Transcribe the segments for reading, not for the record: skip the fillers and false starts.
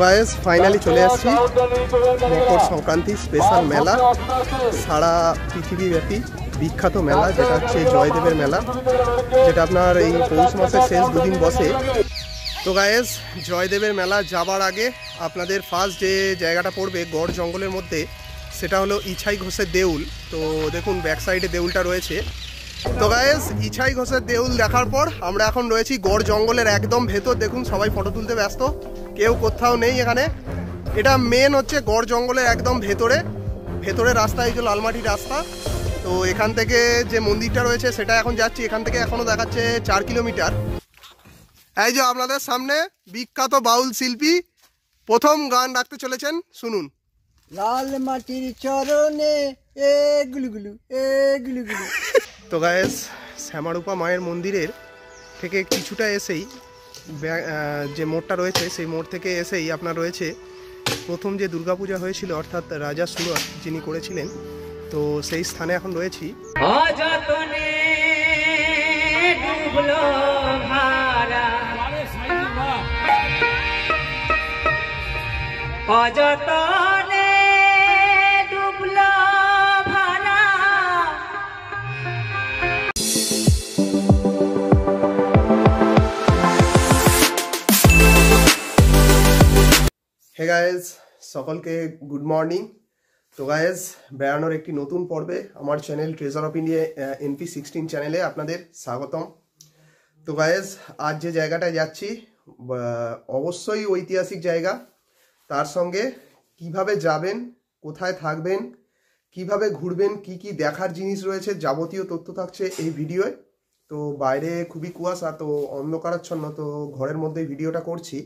Guys finally চলে আসছি Makar Sankranti special মেলা, সারা পৃথিবীব্যাপী বিখ্যাত মেলা যেটা হচ্ছে জয়দেবের মেলা, যেটা আপনার এই পৌষ মাসের শেষ দুদিন বসে। তো গাইস জয়দেবের মেলা যাবার আগে আপনাদের ফার্স্ট যে জায়গাটা পড়বে গড় জঙ্গলের মধ্যে, সেটা হলো ইছাই ঘোষের দেউল। তো দেখুন ব্যাক সাইডে দেউলটা রয়েছে। তো গাইস ইছাই ঘোষের দেউল দেখার পর আমরা এখন রয়েছি গড় জঙ্গলের একদম ভেতর। দেখুন সবাই ফটো তুলতে ব্যস্ত, কেউ কোথাও নেই এখানে। এটা মেন হচ্ছে গড় জঙ্গলের একদম ভেতরে রাস্তা, এই যে লালমাটির রাস্তা। তো এখান থেকে যে মন্দিরটা রয়েছে সেটা এখন যাচ্ছি, এখান থেকে এখনো দেখাচ্ছে 4 কিলোমিটার। এই যে আপনাদের সামনে বিখ্যাত বাউল শিল্পী প্রথম গান রাখতে চলেছেন, শুনুন। লাল মাটির চরণে এ গুলুগুলু এ গুলুগুলু। তো গায়েস শ্যামারূপা মায়ের মন্দিরের থেকে কিছুটা এসেই যে মোড়টা রয়েছে, সেই মোড় থেকে এসেই আপনার রয়েছে প্রথম যে দুর্গাপূজা হয়েছিল, অর্থাৎ রাজা সুরত যিনি করেছিলেন। তো সেই স্থানে এখন রয়েছি। হে গায়েস, সকলকে গুড মর্নিং। তো গায়েস বেড়ানোর একটি নতুন পর্বে আমার channel treasure of India NP16 চ্যানেলে আপনাদের স্বাগতম। তো গায়েস আজ যে জায়গাটায় যাচ্ছি অবশ্যই ঐতিহাসিক জায়গা, তার সঙ্গে কিভাবে যাবেন, কোথায় থাকবেন, কিভাবে ঘুরবেন, কি কি দেখার জিনিস রয়েছে, যাবতীয় তথ্য থাকছে এই ভিডিওয়। তো বাইরে খুবই কুয়াশা, তো অন্ধকারাচ্ছন্ন, তো ঘরের মধ্যেই ভিডিওটা করছি।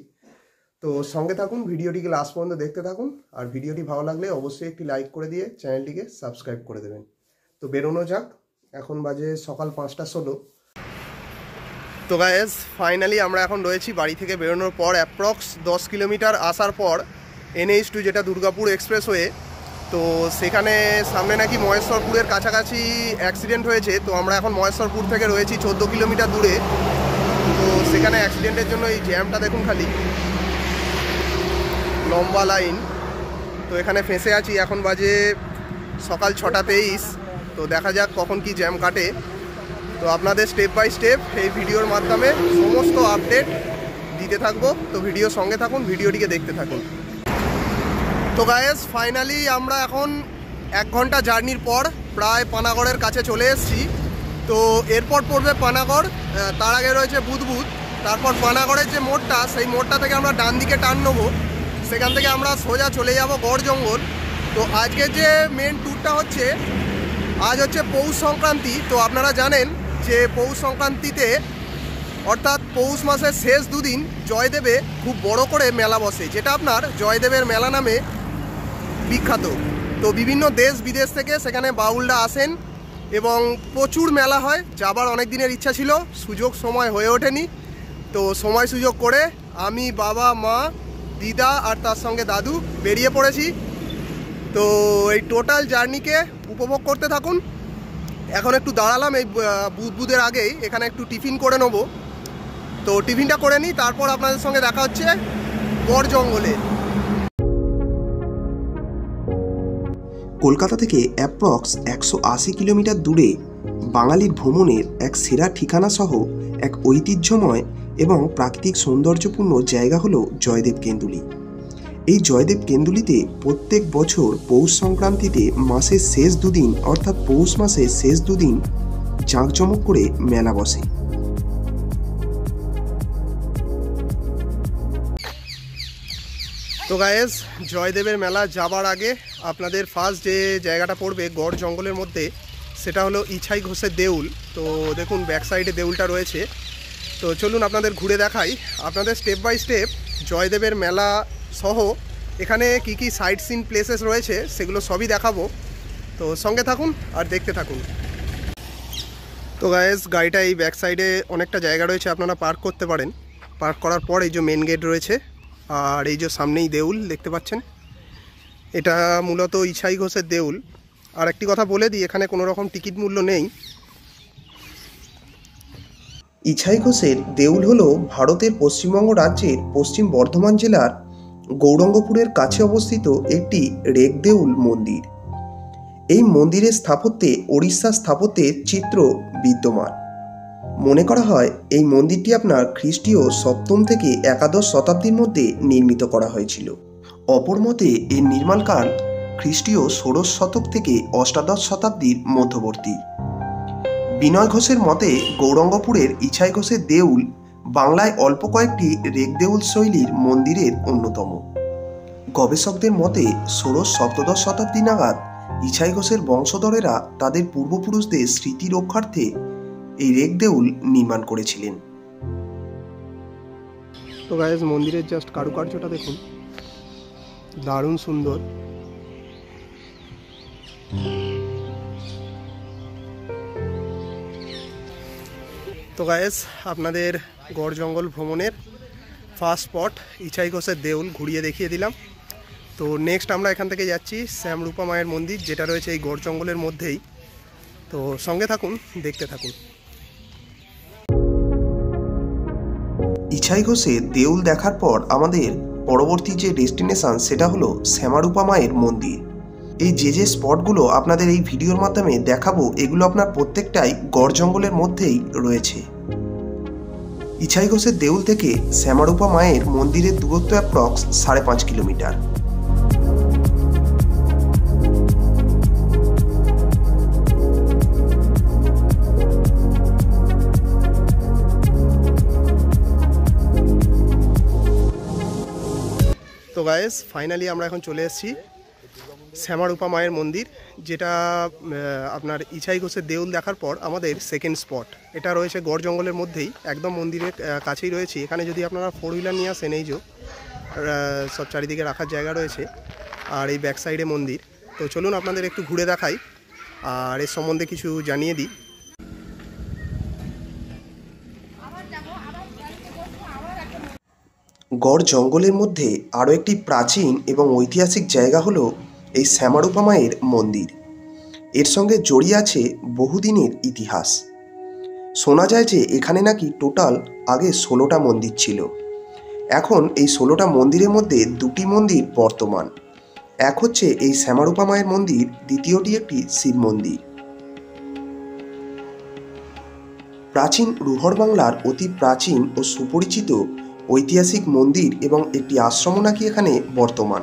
তো সঙ্গে থাকুন, ভিডিওটিকে লাস্ট পর্যন্ত দেখতে থাকুন। আর ভিডিওটি ভালো লাগলে অবশ্যই একটি লাইক করে দিয়ে চ্যানেলটিকে সাবস্ক্রাইব করে দেবেন। তো বেরোনো যাক, এখন বাজে সকাল 5:16। তো গায়েস ফাইনালি আমরা এখন রয়েছি বাড়ি থেকে বেরোনোর পর অ্যাপ্রক্স 10 কিলোমিটার আসার পর NH2 যেটা দুর্গাপুর এক্সপ্রেসওয়ে। তো সেখানে সামনে নাকি মহেশ্বরপুরের কাছাকাছি অ্যাক্সিডেন্ট হয়েছে। তো আমরা এখন মহেশ্বরপুর থেকে রয়েছি 14 কিলোমিটার দূরে। তো সেখানে অ্যাক্সিডেন্টের জন্য এই জ্যামটা দেখুন, খালি লম্বা লাইন। তো এখানে ফেঁসে আছি, এখন বাজে সকাল 6:23। তো দেখা যাক কখন কি জ্যাম কাটে। তো আপনাদের স্টেপ বাই স্টেপ এই ভিডিওর মাধ্যমে সমস্ত আপডেট দিতে থাকবো। তো ভিডিও সঙ্গে থাকুন, ভিডিওটিকে দেখতে থাকুন। তো গায়েস ফাইনালি আমরা এখন 1 ঘন্টা জার্নির পর প্রায় পানাগড়ের কাছে চলে এসেছি। তো এরপর পড়বে পানাগড়, তার আগে রয়েছে বুদবুদ। তারপর পানাগড়ের যে মোড়টা, সেই মোড়টা থেকে আমরা ডান দিকে টার্ন নেবো, সেখান থেকে আমরা সোজা চলে যাব গড় জঙ্গল। তো আজকের যে মেন ট্যুরটা হচ্ছে, আজ হচ্ছে পৌষ সংক্রান্তি। তো আপনারা জানেন যে পৌষ সংক্রান্তিতে অর্থাৎ পৌষ মাসের শেষ দুদিন জয়দেবে খুব বড় করে মেলা বসে, যেটা আপনার জয়দেবের মেলা নামে বিখ্যাত। তো বিভিন্ন দেশ বিদেশ থেকে সেখানে বাউলরা আসেন এবং প্রচুর মেলা হয়। যাবার অনেক দিনের ইচ্ছা ছিল, সুযোগ সময় হয়ে ওঠেনি। তো সময় সুযোগ করে আমি, বাবা, মা, দিদা আর তার সঙ্গে দাদু বেরিয়ে পড়েছি। তো এই টোটাল জার্নিকে উপভোগ করতে থাকুন। এখন একটু দাঁড়ালাম এই বুধের আগেই, এখানে একটু টিফিন করে নেব। তো টিফিনটা করে নিই, তারপর আপনাদের সঙ্গে দেখা হচ্ছে গড় জঙ্গলে। কলকাতা থেকে অ্যাপ্রক্স 180 কিলোমিটার দূরে বাঙালির ভ্রমণের এক সেরা ঠিকানা সহ এক ঐতিহ্যময় এবং প্রাকৃতিক সৌন্দর্যপূর্ণ জায়গা হলো জয়দেব কেন্দুলি। এই জয়দেব কেন্দুলিতে প্রত্যেক বছর পৌষ সংক্রান্তিতে মাসের শেষ দুদিন, অর্থাৎ পৌষ মাসের শেষ দুদিন জাঁকজমক করে মেলা বসে। তো গায়েস জয়দেবের মেলা যাবার আগে আপনাদের ফার্স্ট যে জায়গাটা পড়বে গড় জঙ্গলের মধ্যে, সেটা হলো ইছাই ঘোষের দেউল। তো দেখুন ব্যাক সাইডে দেউলটা রয়েছে। তো চলুন আপনাদের ঘুরে দেখাই, আপনাদের স্টেপ বাই স্টেপ জয়দেবের মেলা সহ এখানে কি কি সাইট সিন প্লেসেস রয়েছে সেগুলো সবই দেখাবো। তো সঙ্গে থাকুন আর দেখতে থাকুন। তো গায়েস গাড়িটা এই ব্যাক সাইডে অনেকটা জায়গা রয়েছে, আপনারা পার্ক করতে পারেন। পার্ক করার পর এই যে মেন গেট রয়েছে, আর এই যে সামনেই দেউল দেখতে পাচ্ছেন, এটা মূলত ইছাই ঘোষের দেউল। আর একটি কথা বলে দিই, এখানে কোনো রকম টিকিট মূল্য নেই। ইছাই ঘোষের দেউল হল ভারতের পশ্চিমবঙ্গ রাজ্যের পশ্চিম বর্ধমান জেলার গৌরঙ্গপুরের কাছে অবস্থিত একটি রেগদেউল মন্দির। এই মন্দিরের স্থাপত্যে ওড়িশা স্থাপত্যের চিত্র বিদ্যমান। মনে করা হয় এই মন্দিরটি আপনার খ্রিস্টীয় সপ্তম থেকে একাদশ শতাব্দীর মধ্যে নির্মিত করা হয়েছিল। অপর মতে এর নির্মাণকাল খ্রিস্টীয় ষোড়শ শতক থেকে অষ্টাদশ শতাব্দীর মধ্যবর্তী। বিনয় ঘোষের মতে গৌরঙ্গপুরের ইছাই ঘোষের দেউল বাংলায় অল্প কয়েকটি রেগদেউল শৈলীর মন্দিরের অন্যতম। গবেষকদের মতে ষোড়শ সপ্তদশ শতাব্দী নাগাদ ইছাই ঘোষের বংশধরেরা তাদের পূর্বপুরুষদের স্মৃতি রক্ষার্থে এই রেগদেউল নির্মাণ করেছিলেন। তো গাইস, মন্দিরের জাস্ট কারুকার্যটা দেখুন, দারুণ সুন্দর। তো গাইস, আপনাদের গড় জঙ্গল ভ্রমণের ফার্স্ট স্পট ইছাই ঘোষের দেউল ঘুরিয়ে দেখিয়ে দিলাম। তো নেক্সট আমরা এখান থেকে যাচ্ছি শ্যামরূপা মায়ের মন্দির, যেটা রয়েছে এই গড় জঙ্গলের মধ্যেই। তো সঙ্গে থাকুন, দেখতে থাকুন। ইছাই ঘোষের দেউল দেখার পর আমাদের পরবর্তী যে ডেস্টিনেশন সেটা হলো শ্যামারূপা মায়ের মন্দির। এই যে স্পটগুলো আপনাদের এই ভিডিওর মাধ্যমে দেখাবো, এগুলো আপনার প্রত্যেকটাই গড় জঙ্গলের মধ্যেই রয়েছে। ইছাই ঘোষের দেউল থেকে শ্যামারূপা মায়ের মন্দিরের দূরত্ব অ্যাপ্রক্স 5.5 কিলোমিটার। তো গাইস, ফাইনালি আমরা এখন চলে এসেছি শ্যামারূপা মায়ের মন্দির, যেটা আপনার ইছাই ঘোষের দেউল দেখার পর আমাদের সেকেন্ড স্পট। এটা রয়েছে গড় জঙ্গলের মধ্যেই, একদম মন্দিরের কাছেই রয়েছে। এখানে যদি আপনারা 4 হুইলার নিয়ে আসেন, এই যে সব চারিদিকে রাখার জায়গা রয়েছে, আর এই ব্যাক সাইডে মন্দির। তো চলুন আপনাদের একটু ঘুরে দেখাই আর এর সম্বন্ধে কিছু জানিয়ে দিই। গড় জঙ্গলের মধ্যে আরও একটি প্রাচীন এবং ঐতিহাসিক জায়গা হলো এই শ্যামারূপা মায়ের মন্দির। এর সঙ্গে জড়িয়ে আছে বহুদিনের ইতিহাস। শোনা যায় যে এখানে নাকি টোটাল আগে 16টা মন্দির ছিল। এখন এই 16টা মন্দিরের মধ্যে 2টি মন্দির বর্তমান। এক হচ্ছে এই শ্যামারূপা মায়ের মন্দির, দ্বিতীয়টি একটি শিব মন্দির। প্রাচীন রুহর বাংলার অতি প্রাচীন ও সুপরিচিত ঐতিহাসিক মন্দির এবং একটি আশ্রমও নাকি এখানে বর্তমান।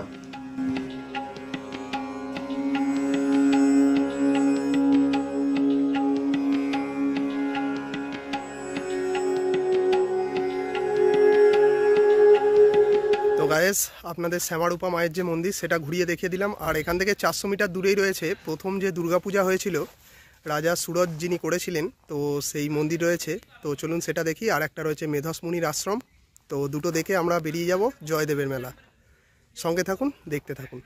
তো গাইস, আপনাদের শ্যামারূপা মায়ের যে মন্দির সেটা ঘুরিয়ে দেখিয়ে দিলাম। আর এখান থেকে 400 মিটার দূরেই রয়েছে প্রথম যে দুর্গাপূজা হয়েছিল রাজা সুরত যিনি করেছিলেন, তো সেই মন্দির রয়েছে। তো চলুন সেটা দেখি। আর একটা রয়েছে মেধস মুনির আশ্রম। তো দুটো দেখে আমরা বেরিয়ে যাব জয়দেবের মেলা। সঙ্গে থাকুন, দেখতে থাকুন।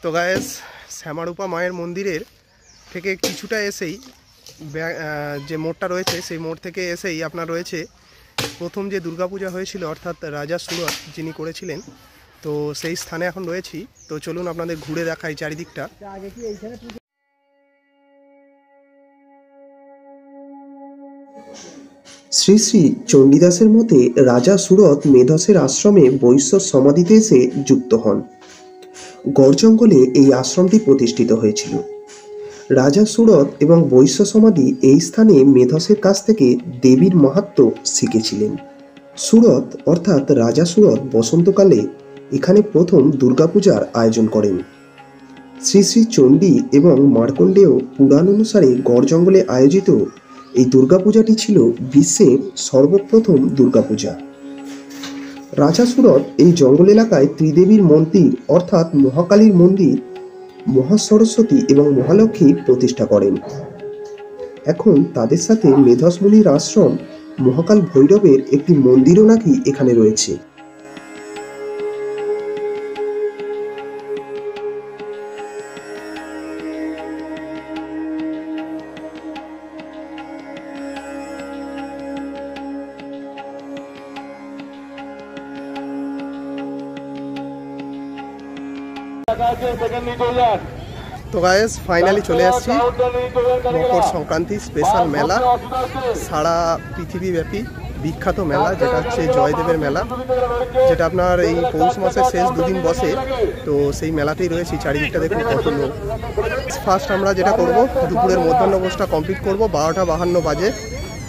তো গাইস, শ্যামারূপা মায়ের মন্দিরের থেকে কিছুটা এসেই যে মোড়টা রয়েছে, সেই মোড় থেকে এসেই আপনার রয়েছে প্রথম যে দুর্গাপূজা হয়েছিল, অর্থাৎ রাজা সুরত যিনি করেছিলেন, তো সেই স্থানে এখন রয়েছি। তো চলুন আপনাদের ঘুরে দেখাই চারিদিকটা। শ্রী শ্রী চণ্ডীদাসের মতে রাজা সুরত মেধসের আশ্রমে বৈশ্য সমাধিতে এসে যুক্ত হন। গড় জঙ্গলে এই আশ্রমটি প্রতিষ্ঠিত হয়েছিল। রাজা সুরত এবং বৈশ্য সমাধি এই স্থানে মেধসের কাছ থেকে দেবীর মাহাত্ম্য শিখেছিলেন। সুরত অর্থাৎ রাজা সুরত বসন্তকালে এখানে প্রথম দুর্গাপূজার আয়োজন করেন। শ্রী শ্রী চণ্ডী এবং মার্কণ্ডেয় পুরাণ অনুসারে গড় জঙ্গলে আয়োজিত এই দুর্গাপূজাটি ছিল বিশ্বের সর্বপ্রথম দুর্গাপূজা। রাজা সুরত এই জঙ্গল এলাকায় ত্রিদেবীর মন্দির অর্থাৎ মহাকালীর মন্দির, মহাসরস্বতী এবং মহালক্ষ্মী প্রতিষ্ঠা করেন। এখন তাদের সাথে মেধস মুনির আশ্রম, মহাকাল ভৈরবের একটি মন্দিরও নাকি এখানে রয়েছে। তো গাইস ফাইনালি চলে আসছি মকর সংক্রান্তি স্পেশাল মেলা, সারা পৃথিবীব্যাপী বিখ্যাত মেলা যেটা হচ্ছে জয়দেবের মেলা, যেটা আপনার এই পৌষ মাসের শেষ দুদিন বসে। তো সেই মেলাতেই রয়েছি, চারিদিকটা দেখুন কত লোক। ফার্স্ট আমরা যেটা করব, দুপুরের মধ্যাহ্নভোজটা কমপ্লিট করব 12:52 বাজে।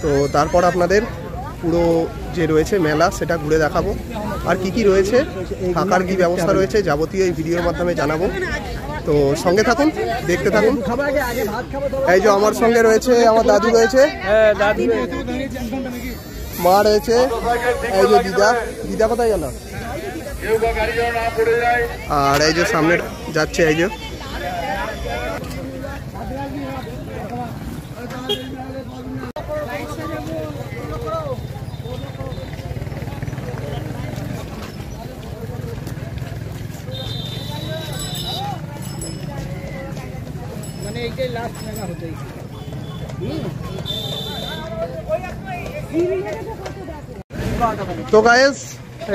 তো তারপর আপনাদের পুরো যে রয়েছে মেলা সেটা ঘুরে দেখাবো, আর কি কি রয়েছে, থাকার কি ব্যবস্থা রয়েছে যাবতীয় এই ভিডিওর মাধ্যমে জানাবো। তো সঙ্গে থাকুন, দেখতে থাকুন। এই যে আমার সঙ্গে রয়েছে আমার দাদু রয়েছে, মা রয়েছে, এই যে দিদা কোথায় গেল, আর এই যে সামনে যাচ্ছে এই যে তো গায়েস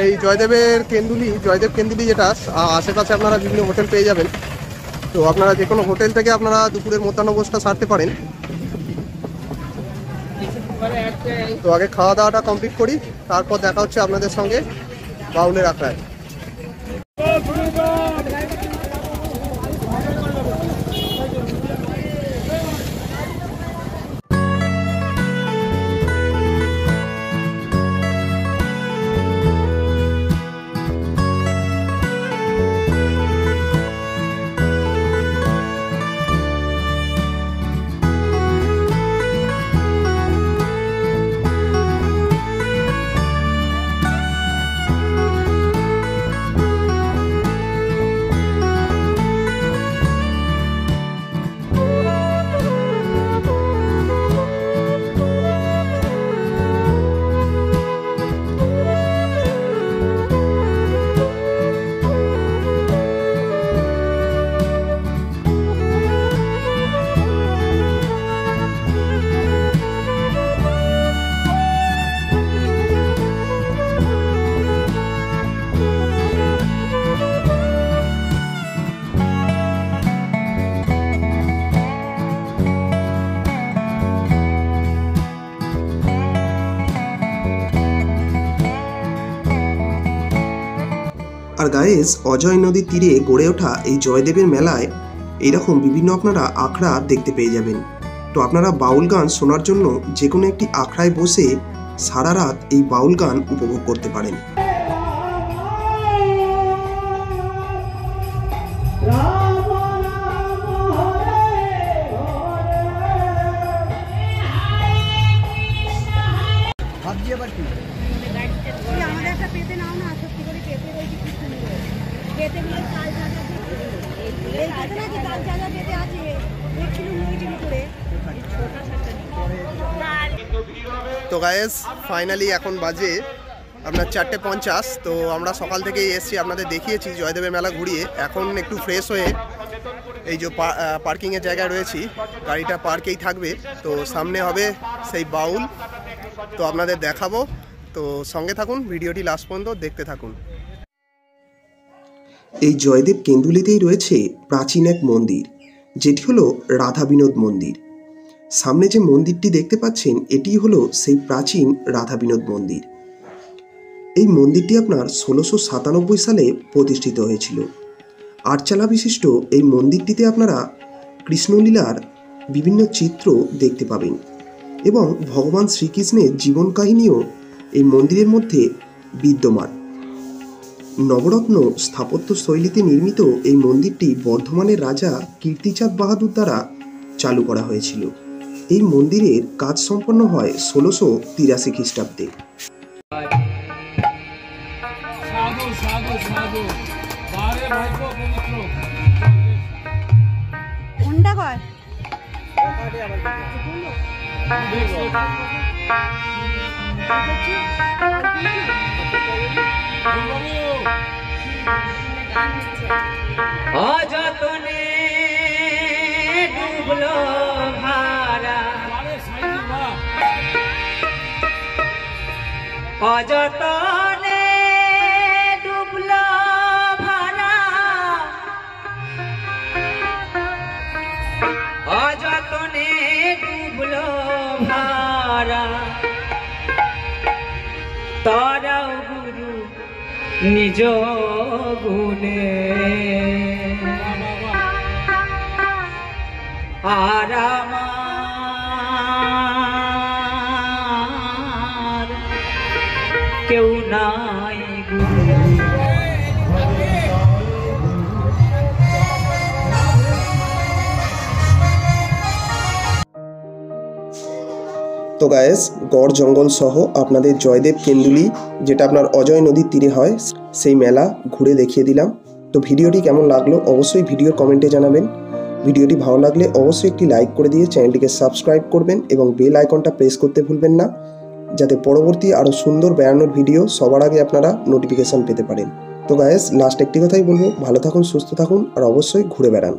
এই জয়দেব কেন্দুলি যেটা আশেপাশে আপনারা বিভিন্ন হোটেল পেয়ে যাবেন। তো আপনারা যে কোনো হোটেল থেকে আপনারা দুপুরের মধ্যাহ্নভোজটা সারতে পারেন। তো আগে খাওয়া দাওয়াটা কমপ্লিট করি, তারপর দেখা হচ্ছে আপনাদের সঙ্গে বাউলের আখড়ায়। আর গায়েস অজয় নদীর তীরে গড়ে ওঠা এই জয়দেবের মেলায় এইরকম বিভিন্ন আপনারা আখড়া দেখতে পেয়ে যাবেন। তো আপনারা বাউল গান শোনার জন্য যে কোনো একটি আখড়ায় বসে সারা রাত এই বাউল গান উপভোগ করতে পারেন। তো গায়েস ফাইনালি এখন বাজে আপনার 4:50। তো আমরা সকাল থেকেই এসেছি, আপনাদের দেখিয়েছি জয়দেবের মেলা ঘুরিয়ে। এখন একটু ফ্রেশ হয়ে এই যে পার্কিংয়ের জায়গায় রয়েছি, গাড়িটা পার্কেই থাকবে। তো সামনে হবে সেই বাউল, তো আপনাদের দেখাবো। তো সঙ্গে থাকুন, ভিডিওটি লাস্ট পর্যন্ত দেখতে থাকুন। এই জয়দেব কেন্দুলিতেই রয়েছে প্রাচীন এক মন্দির, যেটি হলো রাধা বিনোদ মন্দির। সামনে যে মন্দিরটি দেখতে পাচ্ছেন এটি হলো সেই প্রাচীন রাধা বিনোদ মন্দির। এই মন্দিরটি আপনার 1697 সালে প্রতিষ্ঠিত হয়েছিল। আটচালা বিশিষ্ট এই মন্দিরটিতে আপনারা কৃষ্ণলীলার বিভিন্ন চিত্র দেখতে পাবেন এবং ভগবান শ্রীকৃষ্ণের জীবন কাহিনীও এই মন্দিরের মধ্যে বিদ্যমান। নবরত্ন স্থাপত্য শৈলীতে নির্মিত এই মন্দিরটি বর্ধমানের রাজা কীর্তিচাঁদ বাহাদুর দ্বারা চালু করা হয়েছিল। এই মন্দিরের কাজ সম্পন্ন হয় 1683 খ্রিস্টাব্দে। অযতনে ডুবলো ভারা, অযতনে ডুবলো ভারা, তারাও গুরু নিজ গুণে আর আমার কেউ নাই গুরু। তো গায়েস, গড় জঙ্গল সহ আপনাদের জয়দেব কেন্দুলি, যেটা আপনার অজয় নদীর তীরে হয়, সেই মেলা ঘুরে দেখিয়ে দিলাম। তো ভিডিওটি কেমন লাগলো অবশ্যই ভিডিওর কমেন্টে জানাবেন। ভিডিওটি ভালো লাগলে অবশ্যই একটি লাইক করে দিয়ে চ্যানেলটিকে সাবস্ক্রাইব করবেন এবং বেল আইকনটা প্রেস করতে ভুলবেন না, যাতে পরবর্তী আরও সুন্দর বেড়ানোর ভিডিও সবার আগে আপনারা নোটিফিকেশান পেতে পারেন। তো গায়েস, লাস্ট একটি কথাই বলবো, ভালো থাকুন, সুস্থ থাকুন আর অবশ্যই ঘুরে বেড়ান।